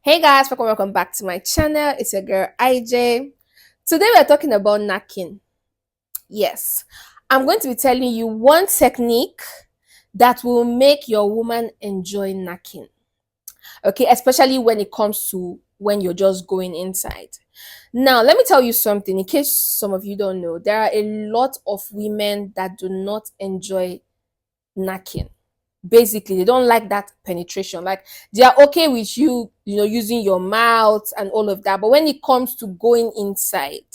Hey guys, welcome back to my channel. It's your girl IJ. Today we're talking about knacking. Yes, I'm going to be telling you one technique that will make your woman enjoy knacking. Okay, especially when it comes to when you're just going inside. Now, let me tell you something in case some of you don't know. There are a lot of women that do not enjoy knacking. Basically, they don't like that penetration. Like, they are okay with you using your mouth and all of that, but when it comes to going inside,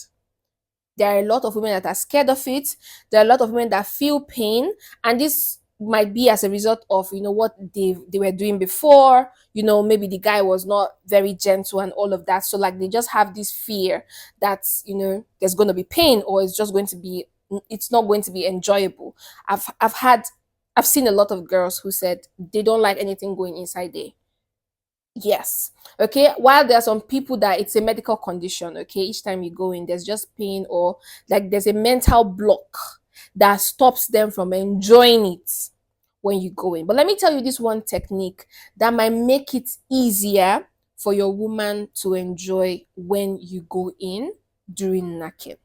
there are a lot of women that are scared of it. There are a lot of women that feel pain, and this might be as a result of what they were doing before. Maybe the guy was not very gentle and all of that, so like they just have this fear that there's going to be pain, or it's not going to be enjoyable. I've seen a lot of girls who said they don't like anything going inside there. Yes. Okay. While there are some people that it's a medical condition, okay, each time you go in, there's just pain, or like there's a mental block that stops them from enjoying it when you go in. But let me tell you this one technique that might make it easier for your woman to enjoy when you go in during knacking.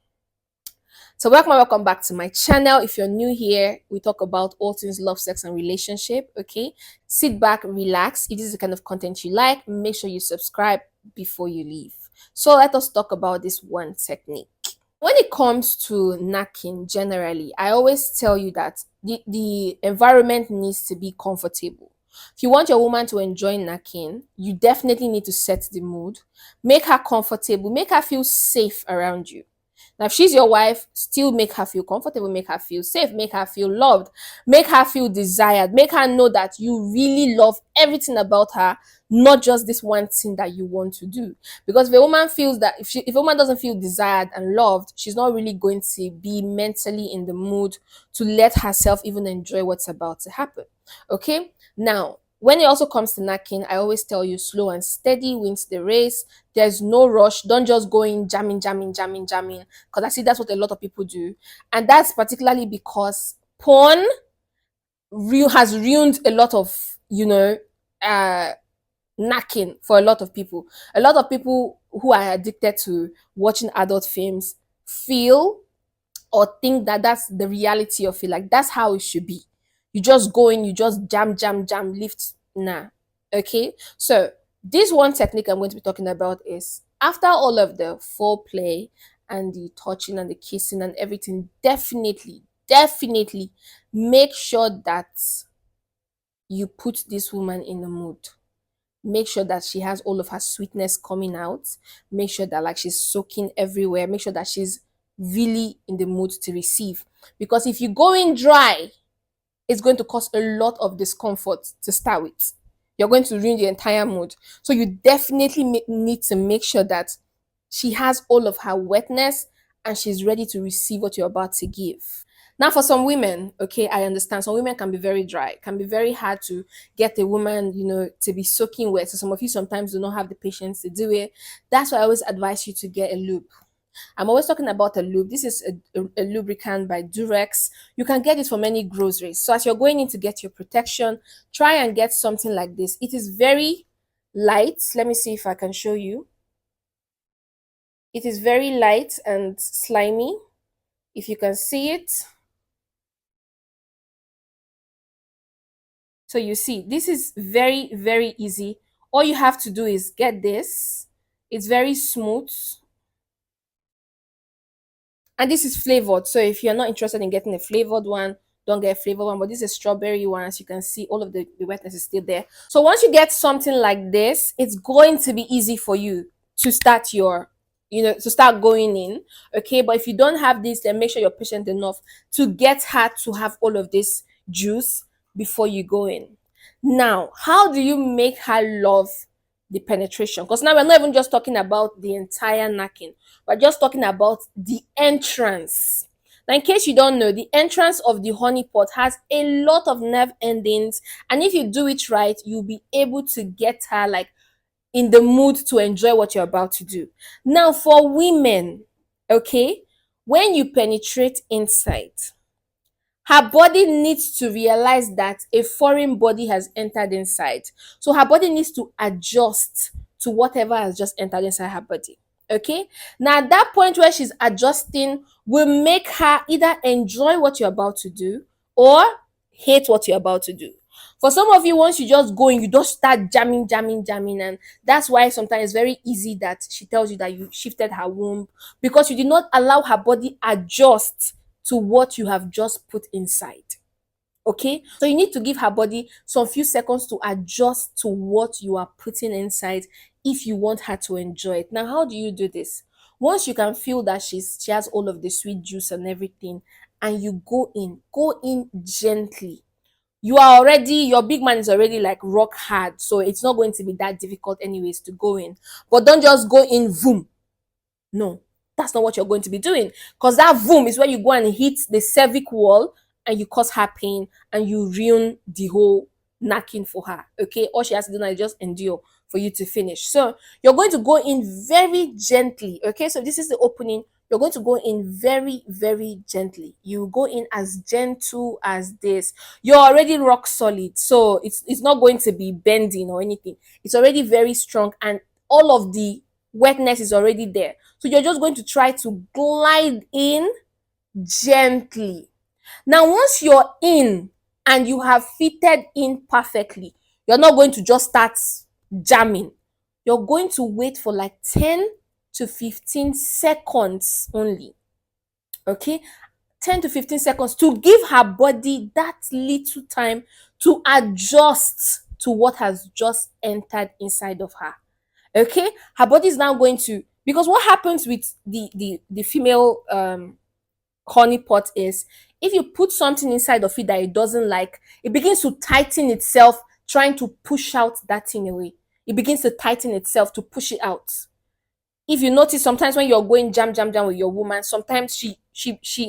So welcome back to my channel. If you're new here, we talk about all things love, sex, and relationship. Okay, sit back, relax. If this is the kind of content you like, make sure you subscribe before you leave. So let us talk about this one technique. When it comes to knacking generally, I always tell you that the environment needs to be comfortable. If you want your woman to enjoy knacking, you definitely need to set the mood, make her comfortable, make her feel safe around you. Now, if she's your wife, still make her feel comfortable, make her feel safe, make her feel loved, make her feel desired, make her know that you really love everything about her, not just this one thing that you want to do. Because if a woman feels that if a woman doesn't feel desired and loved, she's not really going to be mentally in the mood to let herself even enjoy what's about to happen. Okay? Now, when it also comes to knacking, I always tell you slow and steady wins the race. There's no rush. Don't just go in jamming. Because I see that's what a lot of people do. And that's particularly because porn has ruined a lot of, uh, knacking for a lot of people. A lot of people who are addicted to watching adult films feel or think that that's the reality of it. Like that's how it should be. You just go in, you just jam, lift. Nah. Okay. So this one technique I'm going to be talking about is after all of the foreplay and the touching and the kissing and everything, definitely make sure that you put this woman in the mood. Make sure that she has all of her sweetness coming out. Make sure that like she's soaking everywhere. Make sure that she's really in the mood to receive. Because if you go in dry, it's going to cause a lot of discomfort to start with. You're going to ruin the entire mood. So you definitely need to make sure that she has all of her wetness and she's ready to receive what you're about to give. Now, for some women, okay, I understand. Some women can be very dry, can be very hard to get a woman, to be soaking wet. So some of you sometimes do not have the patience to do it. That's why I always advise you to get a lube. I'm always talking about a lube. This is a lubricant by Durex. You can get it from any groceries. So as you're going in to get your protection, try and get something like this. It is very light. Let me see if I can show you. It is very light and slimy. If you can see it. So you see, this is very easy. All you have to do is get this. It's very smooth. And this is flavored. So if you're not interested in getting a flavored one, don't get a flavored one. But this is a strawberry one. As you can see, all of the wetness is still there. So once you get something like this, it's going to be easy for you to start to start going in. Okay. But if you don't have this, then make sure you're patient enough to get her to have all of this juice before you go in. Now, how do you make her love the penetration? Because now we're not even just talking about the entire knacking, we're just talking about the entrance. Now, in case you don't know, the entrance of the honey pot has a lot of nerve endings, and if you do it right, you'll be able to get her like in the mood to enjoy what you're about to do. Now, for women, okay, when you penetrate inside, her body needs to realize that a foreign body has entered inside. So her body needs to adjust to whatever has just entered inside her body. Okay, now at that point where she's adjusting will make her either enjoy what you're about to do or hate what you're about to do. For some of you, once you just go in, you just start jamming, and that's why sometimes it's very easy that she tells you that you shifted her womb, because you did not allow her body adjust to what you have just put inside. Okay, so you need to give her body some few seconds to adjust to what you are putting inside if you want her to enjoy it. Now, how do you do this? Once you can feel that she has all of the sweet juice and everything, and you go in gently. You are already, your big man is already like rock hard, so it's not going to be that difficult anyways to go in. But don't just go in boom. No, that's not what you're going to be doing. Because that boom is where you go and hit the cervic wall and you cause her pain and you ruin the whole knacking for her. Okay, all she has to do now is just endure for you to finish. So you're going to go in very gently. Okay, so this is the opening. You're going to go in very, very gently. You go in as gentle as this. You're already rock solid, so it's not going to be bending or anything. It's already very strong, and all of the wetness is already there. So you're just going to try to glide in gently. Now, once you're in and you have fitted in perfectly, you're not going to just start jamming. You're going to wait for like 10 to 15 seconds only. Okay? 10 to 15 seconds to give her body that little time to adjust to what has just entered inside of her. Okay, her body is now going to, because what happens with the female honey pot is, if you put something inside of it that it doesn't like, it begins to tighten itself, trying to push out that thing away. It begins to tighten itself to push it out. If you notice, sometimes when you're going jam with your woman, sometimes she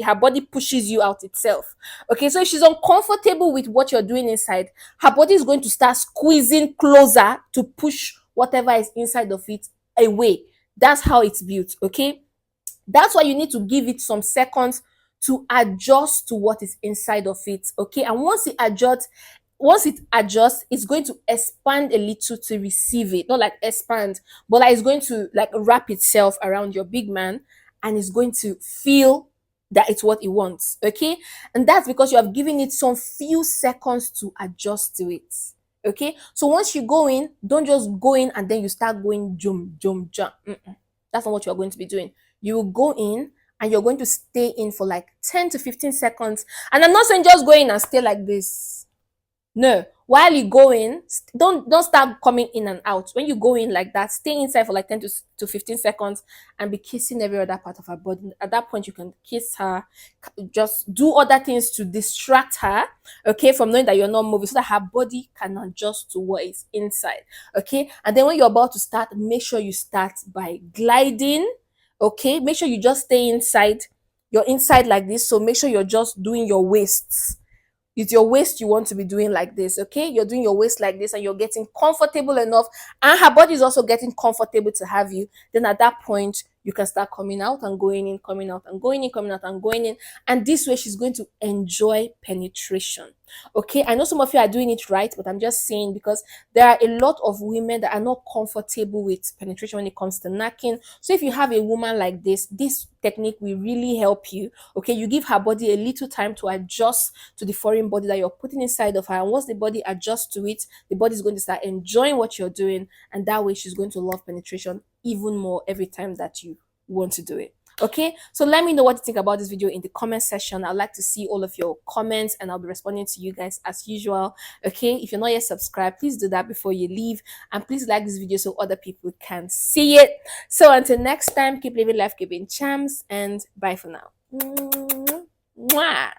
her body pushes you out itself. Okay, so if she's uncomfortable with what you're doing inside, her body is going to start squeezing closer to push whatever is inside of it away. That's how it's built. Okay, that's why you need to give it some seconds to adjust to what is inside of it. Okay, and once it adjusts, it's going to expand a little to receive it. Not like expand, but like it's going to like wrap itself around your big man, and it's going to feel that it's what it wants. Okay, and that's because you have given it some few seconds to adjust to it. Okay, so once you go in, don't just go in and then you start going jump. That's not what you're going to be doing. You will go in and you're going to stay in for like 10 to 15 seconds. And I'm not saying just go in and stay like this. No, while you go in, don't start coming in and out. When you go in like that, stay inside for like 10 to 15 seconds and be kissing every other part of her body. At that point, you can kiss her, just do other things to distract her, okay, from knowing that you're not moving, so that her body can adjust to what is inside. Okay, and then when you're about to start, make sure you start by gliding. Okay, make sure you just stay inside. You're inside like this, so make sure you're just doing your waists. It's your waist you want to be doing like this. Okay, you're doing your waist like this and you're getting comfortable enough, and her body is also getting comfortable to have you. Then at that point, you can start coming out and going in, coming out and going in, coming out and going in, and this way she's going to enjoy penetration. Okay, I know some of you are doing it right, but I'm just saying, because there are a lot of women that are not comfortable with penetration when it comes to knacking. So if you have a woman like this technique will really help you. Okay, you give her body a little time to adjust to the foreign body that you're putting inside of her, and once the body adjusts to it, the body is going to start enjoying what you're doing, and that way she's going to love penetration even more every time that you want to do it. Okay, so let me know what you think about this video in the comment section. I'd like to see all of your comments, and I'll be responding to you guys as usual. Okay, if you're not yet subscribed, please do that before you leave, and please like this video so other people can see it. So until next time, keep living life, giving charms, and bye for now. Mwah.